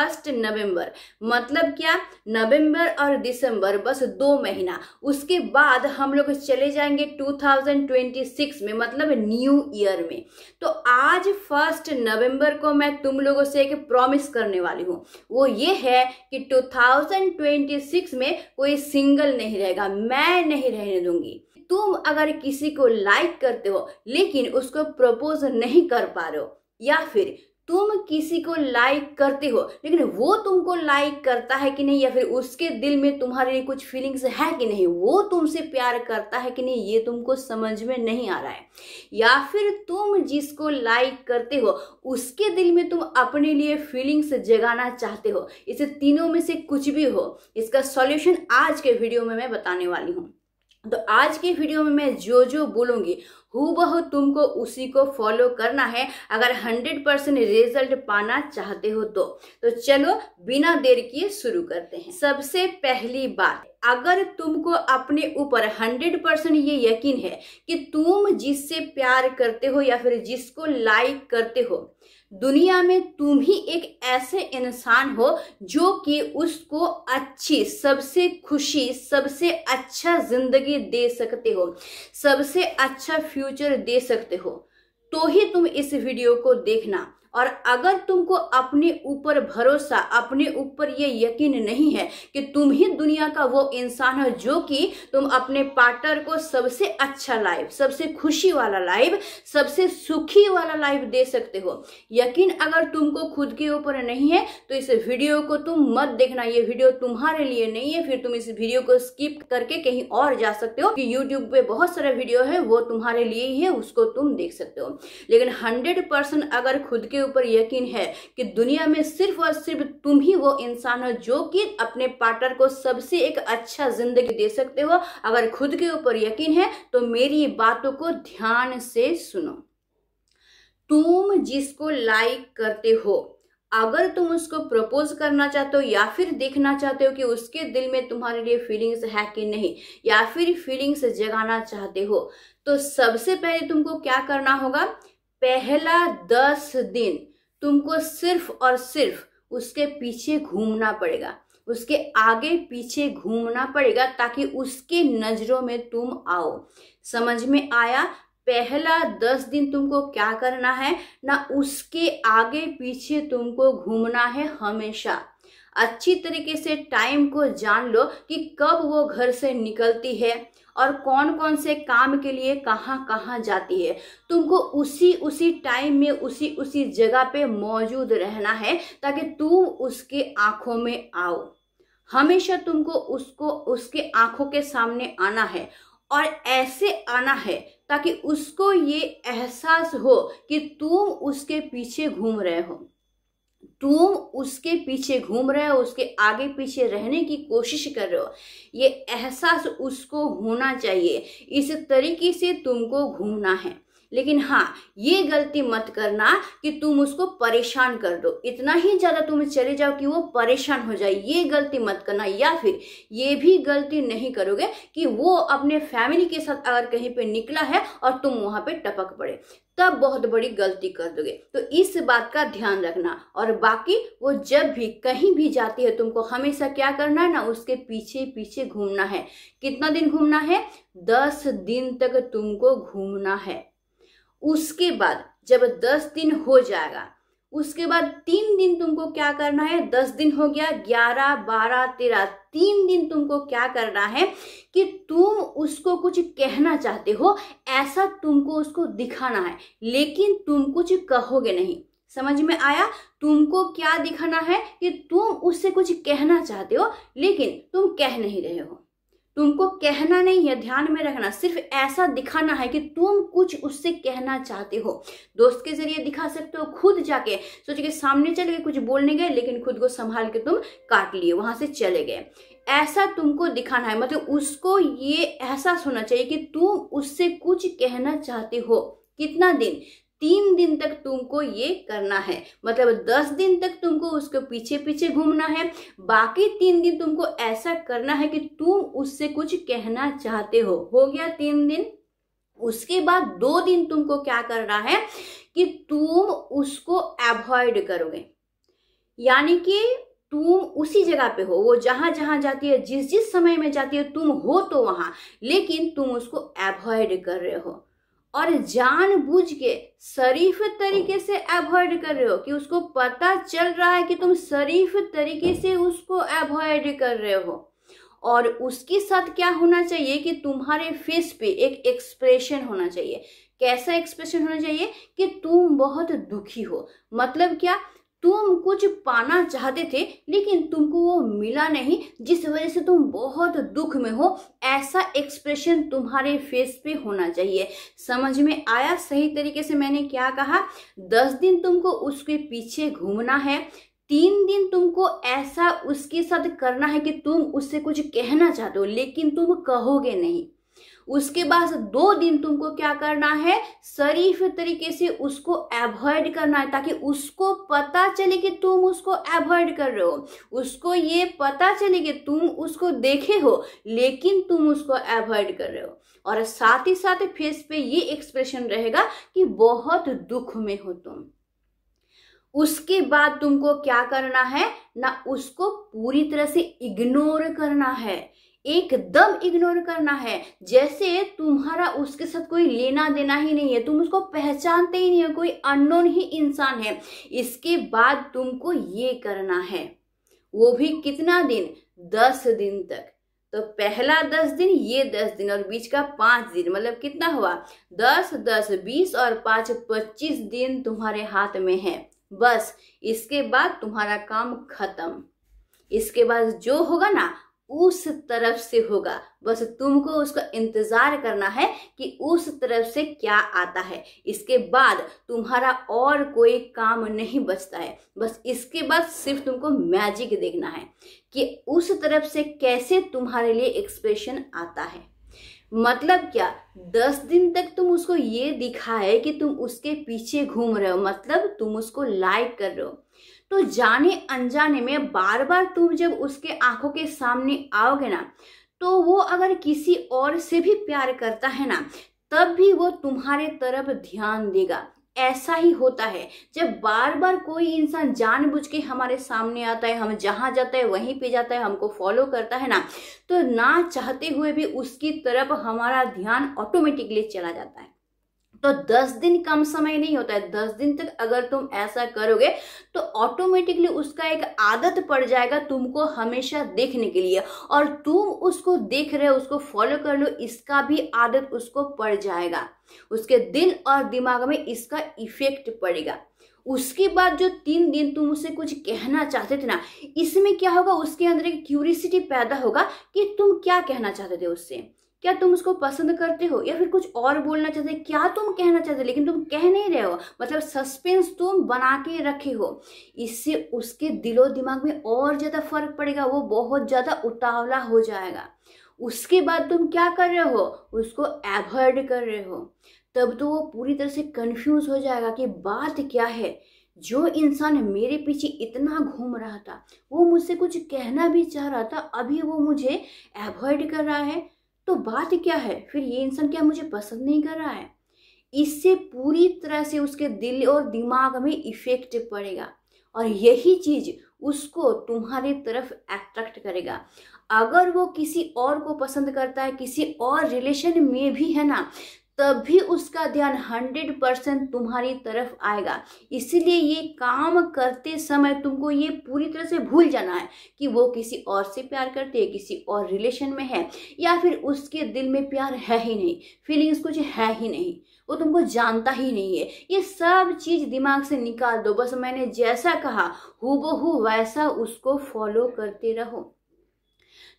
1 नवंबर। मतलब क्या, नवंबर और दिसंबर बस 2 महीना, उसके बाद हम लोग चले जाएंगे 2026 में, मतलब न्यू ईयर में। तो आज 1 नवंबर को मैं तुम लोगों से एक प्रॉमिस करने वाली हूँ, वो ये है कि 2026 में कोई सिंगल नहीं रहेगा, मैं नहीं रहने दूंगी। तुम अगर किसी को लाइक करते हो लेकिन उसको प्रपोज नहीं कर पा रहे हो, या फिर तुम किसी को लाइक करते हो लेकिन वो तुमको लाइक करता है कि नहीं, या फिर उसके दिल में तुम्हारे लिए कुछ फीलिंग्स है कि नहीं, वो तुमसे प्यार करता है कि नहीं, ये तुमको समझ में नहीं आ रहा है, या फिर तुम जिसको लाइक करते हो उसके दिल में तुम अपने लिए फीलिंग्स जगाना चाहते हो, इसे तीनों में से कुछ भी हो, इसका सॉल्यूशन आज के वीडियो में मैं बताने वाली हूँ। तो आज के वीडियो में मैं जो जो बोलूंगी हूबहू तुमको उसी को फॉलो करना है अगर 100% रिजल्ट पाना चाहते हो तो चलो बिना देर किए शुरू करते हैं। सबसे पहली बात, अगर तुमको अपने ऊपर 100% ये यकीन है कि तुम जिससे प्यार करते हो या फिर जिसको लाइक करते हो, दुनिया में तुम ही एक ऐसे इंसान हो जो कि उसको अच्छी, सबसे खुशी, सबसे अच्छा जिंदगी दे सकते हो, सबसे अच्छा फ्यूचर दे सकते हो, तो ही तुम इस वीडियो को देखना। और अगर तुमको अपने ऊपर भरोसा, अपने ऊपर ये यकीन नहीं है कि तुम ही दुनिया का वो इंसान हो जो कि तुम अपने पार्टनर को सबसे अच्छा लाइफ, सबसे खुशी वाला लाइफ, सबसे सुखी वाला लाइफ दे सकते हो, यकीन अगर तुमको खुद के ऊपर नहीं है तो इस वीडियो को तुम मत देखना, ये वीडियो तुम्हारे लिए नहीं है। फिर तुम इस वीडियो को स्किप करके कहीं और जा सकते हो कि यूट्यूब पे बहुत सारा वीडियो है वो तुम्हारे लिए ही है, उसको तुम देख सकते हो। लेकिन 100% अगर खुद के ऊपर यकीन है कि दुनिया में सिर्फ और सिर्फ तुम ही वो इंसान हो जो कि अपने पार्टनर को सबसे एक अच्छा जिंदगी दे सकते हो, अगर खुद के ऊपर यकीन है तो मेरी बातों को ध्यान से सुनो। तुम जिसको लाइक करते हो, अगर तुम उसको प्रपोज करना चाहते हो या फिर देखना चाहते हो कि उसके दिल में तुम्हारे लिए फीलिंग्स है कि नहीं, या फिर फीलिंग्स जगाना चाहते हो, तो सबसे पहले तुमको क्या करना होगा, पहला 10 दिन तुमको सिर्फ और सिर्फ उसके पीछे घूमना पड़ेगा, उसके आगे पीछे घूमना पड़ेगा ताकि उसके नजरों में तुम आओ। समझ में आया? पहला 10 दिन तुमको क्या करना है ना, उसके आगे पीछे तुमको घूमना है हमेशा। अच्छी तरीके से टाइम को जान लो कि कब वो घर से निकलती है और कौन कौन से काम के लिए कहाँ कहाँ जाती है। तुमको उसी टाइम में उसी जगह पे मौजूद रहना है ताकि तुम उसके आंखों में आओ। हमेशा तुमको उसके आंखों के सामने आना है और ऐसे आना है ताकि उसको ये एहसास हो कि तुम उसके पीछे घूम रहे हो, तुम उसके पीछे घूम रहे हो, उसके आगे पीछे रहने की कोशिश कर रहे हो, ये एहसास उसको होना चाहिए। इस तरीके से तुमको घूमना है। लेकिन हाँ, ये गलती मत करना कि तुम उसको परेशान कर दो, इतना ही ज्यादा तुम चले जाओ कि वो परेशान हो जाए, ये गलती मत करना। या फिर ये भी गलती नहीं करोगे कि वो अपने फैमिली के साथ अगर कहीं पे निकला है और तुम वहां पे टपक पड़े, तब बहुत बड़ी गलती कर दोगे। तो इस बात का ध्यान रखना। और बाकी वो जब भी कहीं भी जाती है तुमको हमेशा क्या करना है ना, उसके पीछे पीछे घूमना है। कितना दिन घूमना है? 10 दिन तक तुमको घूमना है। उसके बाद जब 10 दिन हो जाएगा, उसके बाद 3 दिन तुमको क्या करना है, 10 दिन हो गया, 11, 12, 13, 3 दिन तुमको क्या करना है कि तुम उसको कुछ कहना चाहते हो, ऐसा तुमको उसको दिखाना है, लेकिन तुम कुछ कहोगे नहीं। समझ में आया? तुमको क्या दिखाना है कि तुम उससे कुछ कहना चाहते हो लेकिन तुम कह नहीं रहे हो। तुमको कहना नहीं है, ध्यान में रखना, सिर्फ ऐसा दिखाना है कि तुम कुछ उससे कहना चाहते हो। दोस्त के जरिए दिखा सकते हो, खुद जाके सोच के सामने चले गए, कुछ बोलने गए लेकिन खुद को संभाल के तुम काट लिए, वहां से चले गए, ऐसा तुमको दिखाना है। मतलब उसको ये एहसास होना चाहिए कि तुम उससे कुछ कहना चाहते हो। कितना दिन? 3 दिन तक तुमको ये करना है। मतलब 10 दिन तक तुमको उसके पीछे पीछे घूमना है, बाकी 3 दिन तुमको ऐसा करना है कि तुम उससे कुछ कहना चाहते हो। हो गया 3 दिन। उसके बाद 2 दिन तुमको क्या करना है कि तुम उसको अवॉइड करोगे। यानी कि तुम उसी जगह पे हो, वो जहां जहां जाती है, जिस जिस समय में जाती है, तुम हो तो वहां, लेकिन तुम उसको अवॉइड कर रहे हो और जानबूझ के शरीफ तरीके से अवॉइड कर रहे हो कि उसको पता चल रहा है कि तुम शरीफ तरीके से उसको अवॉइड कर रहे हो। और उसके साथ क्या होना चाहिए कि तुम्हारे फेस पे एक एक्सप्रेशन होना चाहिए। कैसा एक्सप्रेशन होना चाहिए कि तुम बहुत दुखी हो। मतलब क्या, तुम कुछ पाना चाहते थे लेकिन तुमको वो मिला नहीं, जिस वजह से तुम बहुत दुख में हो। ऐसा एक्सप्रेशन तुम्हारे फेस पे होना चाहिए। समझ में आया सही तरीके से मैंने क्या कहा? 10 दिन तुमको उसके पीछे घूमना है, 3 दिन तुमको ऐसा उसके साथ करना है कि तुम उससे कुछ कहना चाहते हो लेकिन तुम कहोगे नहीं। उसके बाद 2 दिन तुमको क्या करना है? शरीफ तरीके से उसको अवॉइड करना है, ताकि उसको पता चले कि तुम उसको अवॉइड कर रहे हो, उसको ये पता चले कि तुम उसको देखे हो लेकिन तुम उसको अवॉइड कर रहे हो। और साथ ही साथ फेस पे ये एक्सप्रेशन रहेगा कि बहुत दुख में हो तुम। उसके बाद तुमको क्या करना है ना, उसको पूरी तरह से इग्नोर करना है, एकदम इग्नोर करना है, जैसे तुम्हारा उसके साथ कोई लेना देना ही नहीं है, तुम उसको पहचानते ही नहीं है, कोई अननोन ही इंसान है। इसके बाद तुमको ये करना है, वो भी कितना दिन? 10 दिन तक। तो पहला 10 दिन, ये 10 दिन और बीच का 5 दिन, मतलब कितना हुआ? 10, 10, 20 और 5, 25 दिन तुम्हारे हाथ में है। बस इसके बाद तुम्हारा काम खत्म। इसके बाद जो होगा ना उस तरफ से होगा, बस तुमको उसका इंतजार करना है कि उस तरफ से क्या आता है। इसके बाद तुम्हारा और कोई काम नहीं बचता है। बस इसके बाद सिर्फ तुमको मैजिक देखना है कि उस तरफ से कैसे तुम्हारे लिए एक्सप्रेशन आता है। मतलब क्या, 10 दिन तक तुम उसको ये दिखाए कि तुम उसके पीछे घूम रहे हो, मतलब तुम उसको लाइक कर रहे हो। तो जाने अनजाने में बार बार तुम जब उसके आंखों के सामने आओगे ना, तो वो अगर किसी और से भी प्यार करता है ना, तब भी वो तुम्हारे तरफ ध्यान देगा। ऐसा ही होता है जब बार बार कोई इंसान जानबूझ के हमारे सामने आता है, हम जहां जाते हैं वहीं पे जाता है, हमको फॉलो करता है ना, तो ना चाहते हुए भी उसकी तरफ हमारा ध्यान ऑटोमेटिकली चला जाता है। तो 10 दिन कम समय नहीं होता है। 10 दिन तक अगर तुम ऐसा करोगे तो ऑटोमेटिकली उसका एक आदत पड़ जाएगा तुमको हमेशा देखने के लिए, और तुम उसको देख रहे हो, उसको फॉलो कर लो, इसका भी आदत उसको पड़ जाएगा। उसके दिल और दिमाग में इसका इफेक्ट पड़ेगा। उसके बाद जो 3 दिन तुम उसे कुछ कहना चाहते थे ना, इसमें क्या होगा, उसके अंदर एक क्यूरियोसिटी पैदा होगा कि तुम क्या कहना चाहते थे उससे। क्या तुम उसको पसंद करते हो या फिर कुछ और बोलना चाहते, क्या तुम कहना चाहते लेकिन तुम कह नहीं रहे हो, मतलब सस्पेंस तुम बना के रखे हो। इससे उसके दिलो दिमाग में और ज्यादा फर्क पड़ेगा, वो बहुत ज्यादा उतावला हो जाएगा। उसके बाद तुम क्या कर रहे हो, उसको अवॉइड कर रहे हो। तब तो वो पूरी तरह से कंफ्यूज हो जाएगा कि बात क्या है। जो इंसान मेरे पीछे इतना घूम रहा था, वो मुझसे कुछ कहना भी चाह रहा था, अभी वो मुझे अवॉइड कर रहा है, तो बात क्या है? फिर ये इंसान क्या मुझे पसंद नहीं कर रहा है? इससे पूरी तरह से उसके दिल और दिमाग में इफेक्ट पड़ेगा और यही चीज उसको तुम्हारी तरफ अट्रैक्ट करेगा। अगर वो किसी और को पसंद करता है, किसी और रिलेशन में भी है ना, तब भी उसका ध्यान 100% तुम्हारी तरफ आएगा। इसलिए ये काम करते समय तुमको ये पूरी तरह से भूल जाना है कि वो किसी और से प्यार करते है, किसी और रिलेशन में है, या फिर उसके दिल में प्यार है ही नहीं, फीलिंग्स कुछ है ही नहीं, वो तुमको जानता ही नहीं है। ये सब चीज दिमाग से निकाल दो। बस मैंने जैसा कहा हूबहू वैसा उसको फॉलो करते रहो।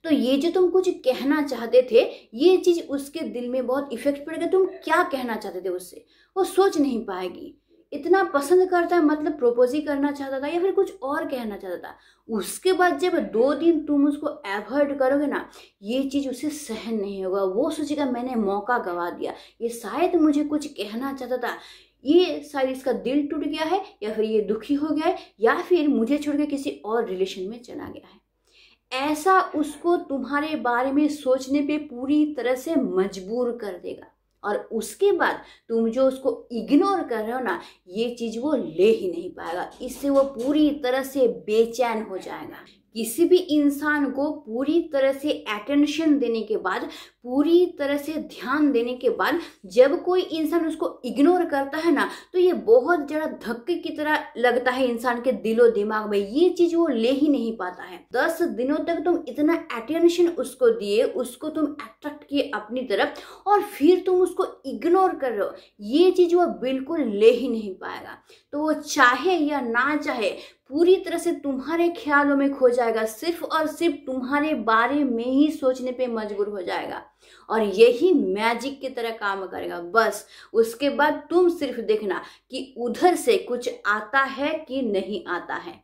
तो ये जो तुम कुछ कहना चाहते थे, ये चीज उसके दिल में बहुत इफेक्ट पड़ेगा। तुम क्या कहना चाहते थे उससे, वो सोच नहीं पाएगी। इतना पसंद करता है, मतलब प्रपोज ही करना चाहता था या फिर कुछ और कहना चाहता था। उसके बाद जब 2 दिन तुम उसको अवॉइड करोगे ना, ये चीज उसे सहन नहीं होगा। वो सोचेगा मैंने मौका गवा दिया, ये शायद मुझे कुछ कहना चाहता था, ये शायद इसका दिल टूट गया है, या फिर ये दुखी हो गया है, या फिर मुझे छोड़ के किसी और रिलेशन में चला गया है। ऐसा उसको तुम्हारे बारे में सोचने पे पूरी तरह से मजबूर कर देगा। और उसके बाद तुम जो उसको इग्नोर कर रहे हो ना, ये चीज वो ले ही नहीं पाएगा। इससे वो पूरी तरह से बेचैन हो जाएगा। किसी भी इंसान को पूरी तरह से अटेंशन देने के बाद, पूरी तरह से ध्यान देने के बाद जब कोई इंसान उसको इग्नोर करता है ना, तो ये बहुत ज़्यादा धक्के की तरह लगता है इंसान के दिलो दिमाग में। ये चीज़ वो ले ही नहीं पाता है। 10 दिनों तक तुम इतना अटेंशन उसको दिए, उसको तुम अट्रैक्ट किए अपनी तरफ, और फिर तुम उसको इग्नोर कर रहे हो, ये चीज़ वो बिल्कुल ले ही नहीं पाएगा। तो वो चाहे या ना चाहे पूरी तरह से तुम्हारे ख्यालों में खो जाएगा, सिर्फ और सिर्फ तुम्हारे बारे में ही सोचने पे मजबूर हो जाएगा, और यही मैजिक की तरह काम करेगा। बस उसके बाद तुम सिर्फ देखना कि उधर से कुछ आता है कि नहीं आता है।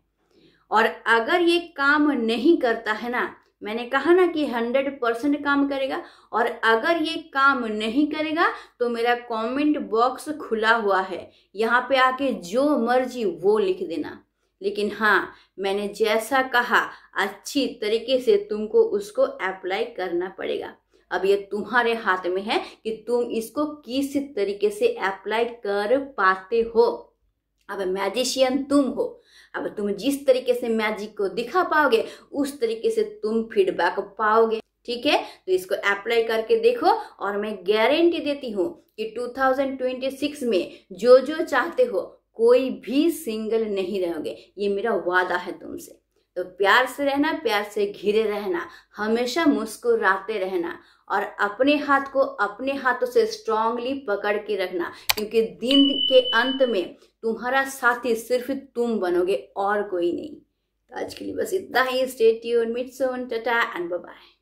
और अगर ये काम नहीं करता है ना, मैंने कहा ना कि 100% काम करेगा, और अगर ये काम नहीं करेगा तो मेरा कमेंट बॉक्स खुला हुआ है, यहाँ पे आके जो मर्जी वो लिख देना। लेकिन हाँ, मैंने जैसा कहा अच्छी तरीके से तुमको उसको अप्लाई करना पड़ेगा। अब ये तुम्हारे हाथ में है कि तुम इसको किस तरीके से अप्लाई कर पाते हो। अब मैजिशियन तुम हो, अब तुम जिस तरीके से मैजिक को दिखा पाओगे उस तरीके से तुम फीडबैक पाओगे। ठीक है, तो इसको अप्लाई करके देखो, और मैं गारंटी देती हूँ कि 2026 में जो जो चाहते हो कोई भी सिंगल नहीं रहोगे, ये मेरा वादा है तुमसे। तो प्यार से रहना, प्यार से घिरे रहना, हमेशा मुस्कुराते रहना, और अपने हाथ को अपने हाथों से स्ट्रांगली पकड़ के रखना, क्योंकि दिन के अंत में तुम्हारा साथी सिर्फ तुम बनोगे और कोई नहीं। तो आज के लिए बस इतना ही। Stay tuned, meet soon, tata and bye bye.